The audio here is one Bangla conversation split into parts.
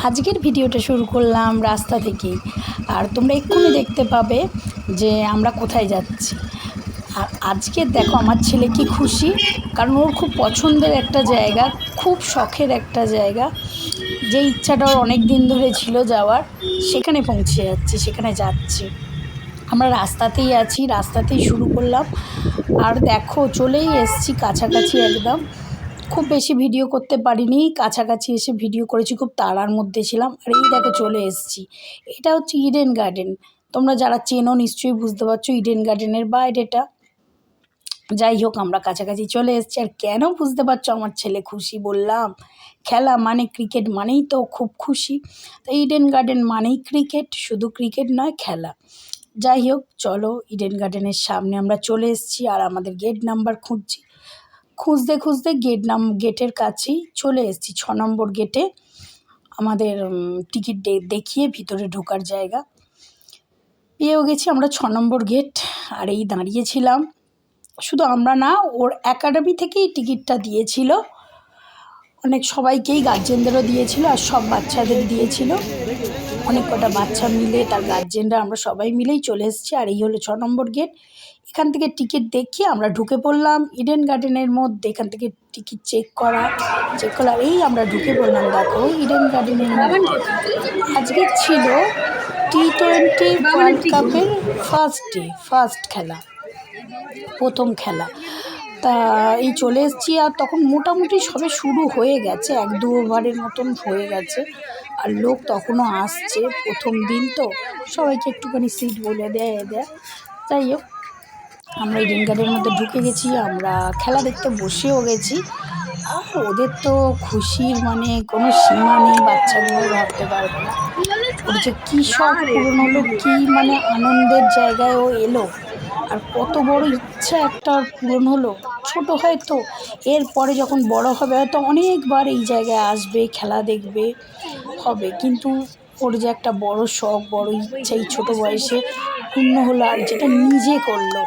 আজকের ভিডিওটা শুরু করলাম রাস্তা থেকেই। আর তোমরা এক্ষুনি দেখতে পাবে যে আমরা কোথায় যাচ্ছি। আর আজকে দেখো আমার ছেলে কি খুশি, কারণ ওর খুব পছন্দের একটা জায়গা, খুব শখের একটা জায়গা, যে ইচ্ছাটা ওর অনেক দিন ধরে ছিল যাওয়ার, সেখানে পৌঁছে যাচ্ছি, সেখানে যাচ্ছি। আমরা রাস্তাতেই আছি, রাস্তাতেই শুরু করলাম। আর দেখো চলেই এসছি কাছাকাছি একদম। খুব বেশি ভিডিও করতে পারিনি, কাছাকাছি এসে ভিডিও করেছি, খুব তাড়ার মধ্যে ছিলাম। আর এই দেখো চলে এসেছি, এটা হচ্ছে ইডেন গার্ডেন। তোমরা যারা চেনো নিশ্চয়ই বুঝতে পারছো ইডেন গার্ডেনের বাইরেটা। যাই হোক, আমরা কাছাকাছি চলে এসেছি। আর কেন বুঝতে পারছো আমার ছেলে খুশি, বললাম খেলা মানে ক্রিকেট মানেই তো খুব খুশি। তো ইডেন গার্ডেন মানেই ক্রিকেট, শুধু ক্রিকেট নয়, খেলা। যাই হোক, চলো ইডেন গার্ডেনের সামনে আমরা চলে এসেছি। আর আমাদের গেট নাম্বার খুঁজছি, খুঁজতে খুঁজতে গেটের কাছেই চলে এসেছি। 6 নম্বর গেটে আমাদের টিকিট দেখিয়ে ভিতরে ঢোকার জায়গা পেয়েও গেছি আমরা। 6 নম্বর গেট। আর এই দাঁড়িয়েছিলাম, শুধু আমরা না, ওর একাডেমি থেকেই টিকিটটা দিয়েছিল, অনেক সবাইকেই, গার্জেনদেরও দিয়েছিল আর সব বাচ্চাদের দিয়েছিল। অনেক কটা বাচ্চা মিলে তার গার্জেনরা আমরা সবাই মিলেই চলে এসেছি। আর এই হলো 6 নম্বর গেট। এখান থেকে টিকিট দেখিয়ে আমরা ঢুকে পড়লাম ইডেন গার্ডেনের মধ্যে। এখান থেকে টিকিট চেক করা, এই আমরা ঢুকে পড়লাম। দেখো ইডেন গার্ডেনের মধ্যে আজকে ছিল T20 ওয়ার্ল্ড কাপের ফার্স্ট খেলা, প্রথম খেলা। তা এই চলে এসেছি। আর তখন মোটামুটি সবে শুরু হয়ে গেছে, 1-2 ওভারের মতন হয়ে গেছে। আর লোক তখনও আসছে, প্রথম দিন তো সবাইকে একটুখানি সিট বলে দেয়। যাই হোক, আমরা ইডেন গার্ডেনের মধ্যে ঢুকে গেছি, আমরা খেলা দেখতে বসেও গেছি। আর ওদের তো খুশির মানে কোনো সীমা নেই, বাচ্চাগুলো ভাবতে পারবে না ওর যে কী শখ পূরণ হলো, কী মানে আনন্দের জায়গায় ও এলো। আর কত বড় ইচ্ছা একটা পূরণ হলো। ছোট হয়তো, এরপরে যখন বড় হবে হয়তো অনেকবার এই জায়গায় আসবে, খেলা দেখবে, হবে। কিন্তু ওর যে একটা বড় শখ, বড় ইচ্ছা এই ছোটো বয়সে পূর্ণ হলো। আর যেটা নিজে করলো,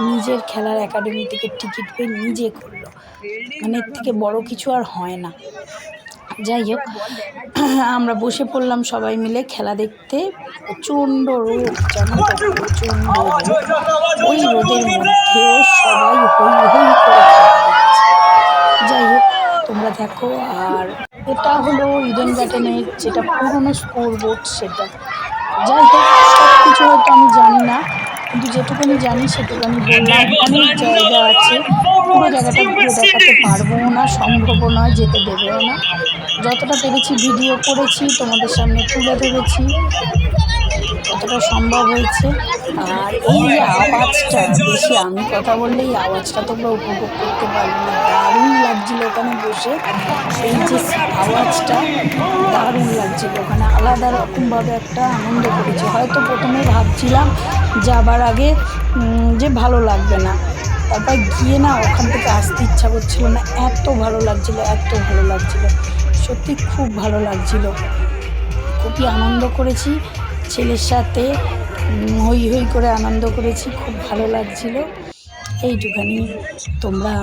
নিজের খেলার একাডেমি থেকে টিকিট পেয়ে নিজে করলো, মানে এর থেকে বড় কিছু আর হয় না। যাই হোক, আমরা বসে পড়লাম সবাই মিলে খেলা দেখতে। প্রচণ্ড রোদ, জানো তো, প্রচণ্ড রোদ। ওই রোদের মধ্যেও সবাই হই হই করে খেলা দেখছে। যাই হোক, তোমরা দেখো। আর এটা হলো ইডেন গার্ডেনের যেটা পুরনো স্কোর বোর্ড, সেটা। যাই হোক, সব কিছু হয়তো আমি জানি না, কিন্তু যেটুকুনি জানি সেটুকুনি বললাম। অনেক জায়গা আছে, পুরো জায়গাটা ঘুরে দেখাতে পারবো না, সম্ভবও নয়, যেতে দেবেও না। যতটা পেরেছি ভিডিও করেছি, তোমাদের সামনে তুলে ধরেছি, যতটা সম্ভব হয়েছে। আর এই যে আওয়াজটা, বেশি আমি কথা বললেই আওয়াজটা তোমরা উপভোগ করতে পারবে না। দারুণ লাগছিল ওখানে বসে, এই যে আওয়াজটা দারুণ লাগছিল। ওখানে আলাদা রকমভাবে একটা আনন্দ করেছি। হয়তো প্রথমে ভাবছিলাম যাবার আগে যে ভালো লাগবে না, তারপর গিয়ে না ওখান থেকে আসতে ইচ্ছা করছিল না, এত ভালো লাগছিল, এত ভালো লাগছিল, সত্যি খুব ভালো লাগছিল। খুবই আনন্দ করেছি ছেলের সাথে, হই হই করে আনন্দ করেছি, খুব ভালো লাগছিল। এইটুখানি। তোমরা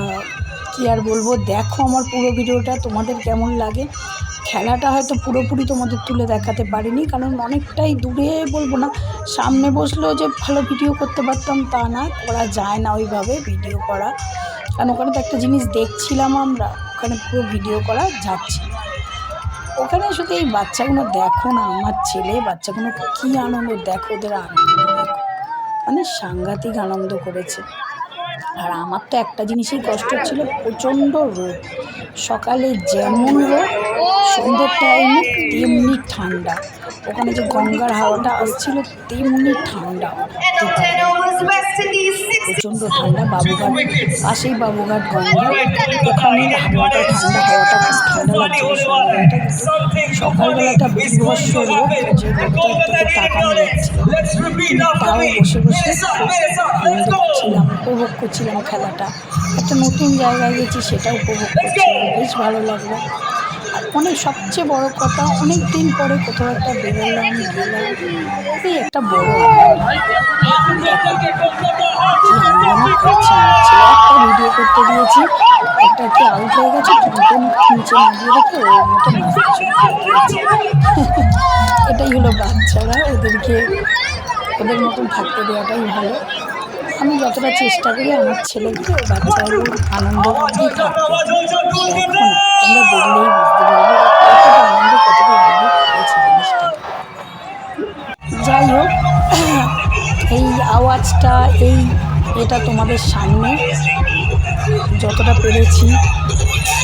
কি আর বলবো, দেখো আমার পুরো ভিডিওটা, তোমাদের কেমন লাগে। খেলাটা হয়তো পুরোপুরি তোমাদের তুলে দেখাতে পারিনি, কারণ অনেকটাই দূরে, বলবো না সামনে বসলেও যে ভালো ভিডিও করতে পারতাম তা না, করা যায় না ওইভাবে ভিডিও করা। কারণ ওখানে তো একটা জিনিস দেখছিলাম আমরা, ওখানে পুরো ভিডিও করা যাচ্ছে না। ওখানে শুধু এই বাচ্চাগুলো দেখো না, আমার ছেলে বাচ্চাগুলো কী আনন্দ, দেখো ওদের আনন্দ দেখো, মানে সাংঘাতিক আনন্দ করেছে। আর আমার তো একটা জিনিসই কষ্ট ছিল, প্রচণ্ড রোদ। সকালে যেমন রোদ, সন্ধ্যের টাইমে তেমনি ঠান্ডা। ওখানে যে গঙ্গার হাওয়াটা আসছিল তেমনি ঠান্ডা, প্রচণ্ড ঠান্ডা। বাবুঘাট পাশেই, বাবুঘাট গঙ্গা, ওখানে হাওয়াটা ঠান্ডা, হাওয়াটা খুব ঠান্ডা লাগছিল সন্ধ্যাবেলাটা। কিন্তু সকালবেলাটা বিভৎস রোদ, যে রোদটার দিকে তাকানো যাচ্ছিল, কিন্তু তাও বসে বসে আনন্দ করছিলাম, উপভোগ করছিলাম খেলাটা। একটা নতুন জায়গায় গেছি, সেটা উপভোগ করছিলাম, বেশ ভালো লাগলো। আর সবচেয়ে বড় কথা, অনেক দিন পরে কোথাও একটা বেরোলাম, গেলাম, এই একটা বড় কি আনন্দ করছে আমার ছেলে। একটা ভিডিও করতে দিয়েছি, একটা কি আউট হয়ে গেছে, টুনটুন নিচে নামিয়ে রেখে ওর মতো নাচতে শুরু করে দিয়েছে। এটাই হলো বাচ্চারা, ওদের মতন থাকতে দেওয়াটাই ভালো। আমি যতটা চেষ্টা করি আমার ছেলেকে বাচ্চাগুলো আনন্দের মধ্যেই থাকতে। দেখো না, তোমরা দেখলেই বুঝতে পারবে কতটা আনন্দ, কতটা উপভোগ করেছে জিনিসটা। যাই হোক, এই আওয়াজটা এটা তোমাদের সামনে যতটা পেরেছি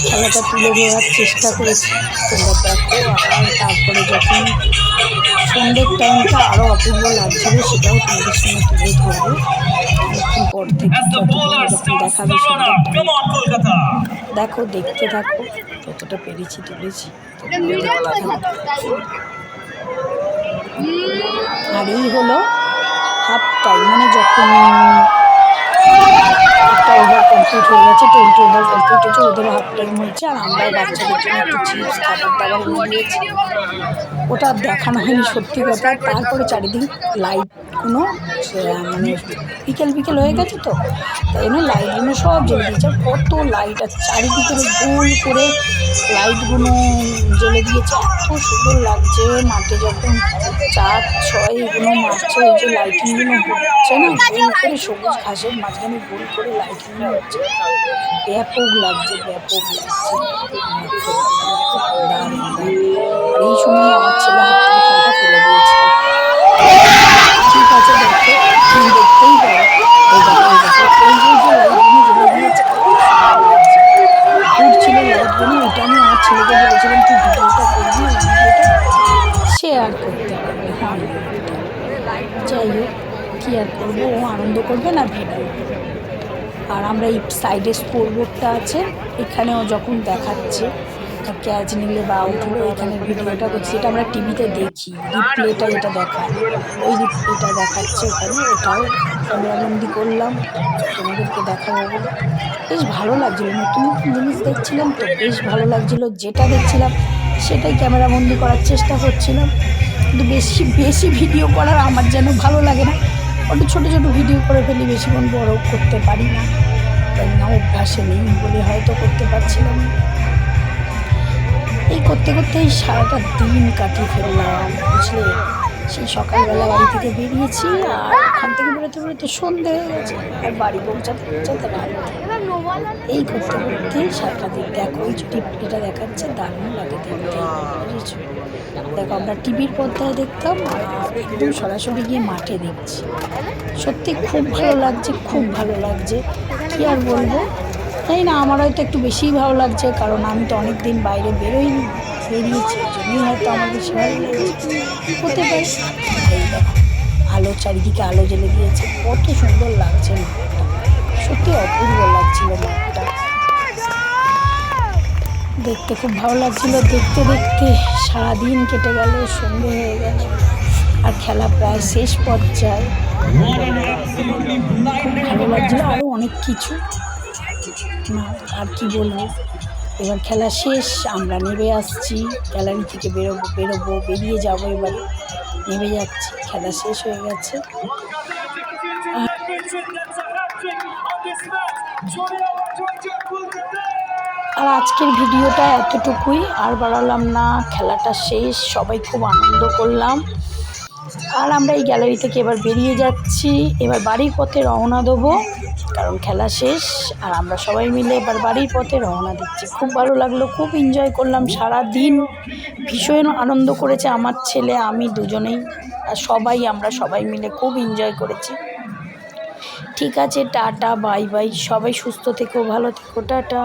খেলাটা তুলে ধরার চেষ্টা করেছি, তোমরা দেখো। আর তারপরে যখন সন্ধ্যের টাইমটা আরও অপূর্ব লাগছিল, সেটাও তোমাদের সঙ্গে তুলে ধরবো অনেকক্ষণ পর থেকে, যখন দেখাবে সন্ধ্যের টাইমটা। দেখো, দেখতে থাকো, যতটা পেরেছি তুলেছি। আর এই হলো হাফ টাইম, মানে যখন একটা ওভার কমপ্লিট হয়ে গেছে, 20 ওভার কমপ্লিট হয়েছে, ওদেরও হাফ টাইম হয়েছে। আর আমরাও বাচ্চাদের জন্য একটু চিপস খাবার দাবার এনে দিয়েছি। ওটা দেখানো হয়নি সত্যি কথা। তারপরে চারিদিক লাইটগুলো মানে বিকেল বিকেল হয়ে গেছে, তো তাই জন্য লাইটগুলো সব জ্বেলে দিয়েছে। কত লাইট, আর চারিদিকে গোল করে লাইটগুলো জ্বেলে দিয়েছে, এত সুন্দর লাগছে। মাঠে যখন 4-6 এগুলো মারছে, ওই যে লাইটিংগুলো হচ্ছে না, গোল করে সবুজ ঘাসের মাঝখানে গোল করে লাইটিংগুলো হচ্ছে, ব্যাপক লাগছে, ব্যাপক লাগছে। আর এই সময় আমার ছেলে হাত থেকে ফোনটা ফেলে দিয়েছে। ঠিক আছে, দেখো, তুমি দেখতেই পারো। এই যে লাইটগুলো জ্বেলে দিয়েছে, ঘুরছিল লাইটগুলো। ওইটা আমি আমার ছেলেকে বলেছিলাম, তুই ভিডিওটা করবি, ওই ভিডিওটা শেয়ার করতে হবে। হ্যাঁ, যাই হোক, কী আর করবো, ও আনন্দ করবে না ভিডিও। আর আমরা এই সাইডে স্কোরবোর্ডটা আছে, এখানেও যখন দেখাচ্ছে ক্যাচ নিলে বা আউট হলো, এখানে ভিডিওটা করছে, এটা আমরা টিভিতে দেখি, রিপ্লেটা যেটা দেখায়, ওই রিপ্লেটা দেখাচ্ছে ওখানে। ওটাও ক্যামেরাবন্দি করলাম তোমাদেরকে দেখাবো বলে। বেশ ভালো লাগছিলো, নতুন নতুন জিনিস দেখছিলাম তো, বেশ ভালো লাগছিলো। যেটা দেখছিলাম সেটাই ক্যামেরাবন্দি করার চেষ্টা করছিলাম। কিন্তু বেশি বেশি ভিডিও করার আমার যেন ভালো লাগে না, একটু ছোটো ছোটো ভিডিও করে ফেলি, বেশিক্ষণ বড় করতে পারি না, তাই না, অভ্যাসে নেই বলে হয়তো করতে পারছিলাম। এই করতে করতেই সারাটা দিন কাটিয়ে ফেললাম, বুঝলে। সেই সকালবেলা বাড়ি থেকে বেরিয়েছি, আর ওখান থেকে বেরোতে বেরোতে সন্ধে হয়ে গেছে, আর বাড়ি পৌঁছাতে পৌঁছাতে রাত। এই করতে করতেই সারাটা দিন। দেখো, ওই যে টিভিটা দেখাচ্ছে, দারুণ লাগে দেখতে, বুঝেছো। দেখো, আমরা টিভির পর্দায় দেখতাম, আর একদম সরাসরি গিয়ে মাঠে দেখছি। সত্যি খুব ভালো লাগছে, খুব ভালো লাগছে, কী আর বলবো। তাই না, আমার হয়তো একটু বেশিই ভালো লাগছে, কারণ আমি তো অনেক দিন বাইরে বেরিয়েছি, ওই জন্যই হয়তো আমার বেশি ভালো লাগছে, হতে পারে। এই দেখো, আলো, চারিদিকে আলো জ্বেলে দিয়েছে, কত সুন্দর লাগছে মাঠটা, সত্যি অপূর্ব লাগছিল মাঠটা দেখতে, খুব ভালো লাগছিল। দেখতে দেখতে সারাদিন কেটে গেল, সন্ধে হয়ে গেল, আর খেলা প্রায় শেষ পর্যায়ে। খুব ভালো লাগছিল, আরও অনেক কিছু না, আর কি বলবো। এবার খেলা শেষ, আমরা নেমে আসছি, গ্যালারি থেকে বেরিয়ে যাবো, এবার নেমে যাচ্ছি, খেলা শেষ হয়ে গেছে। আর আজকের ভিডিওটা এতটুকুই, আর বাড়ালাম না। খেলাটা শেষ, সবাই খুব আনন্দ করলাম। আর আমরা এই গ্যালারি থেকে এবার বেরিয়ে যাচ্ছি, এবার বাড়ির পথে রওনা দেবো, কারণ খেলা শেষ। আর আমরা সবাই মিলে এবার বাড়ির পথে রওনা দিচ্ছি। খুব ভালো লাগলো, খুব এনজয় করলাম সারা দিন, ভীষণ আনন্দ করেছে আমার ছেলে, আমি দুজনেই, আর আমরা সবাই মিলে খুব এনজয় করেছি। ঠিক আছে, টাটা, বাই বাই, সবাই সুস্থ থেকো, ভালো থেকো, টাটা।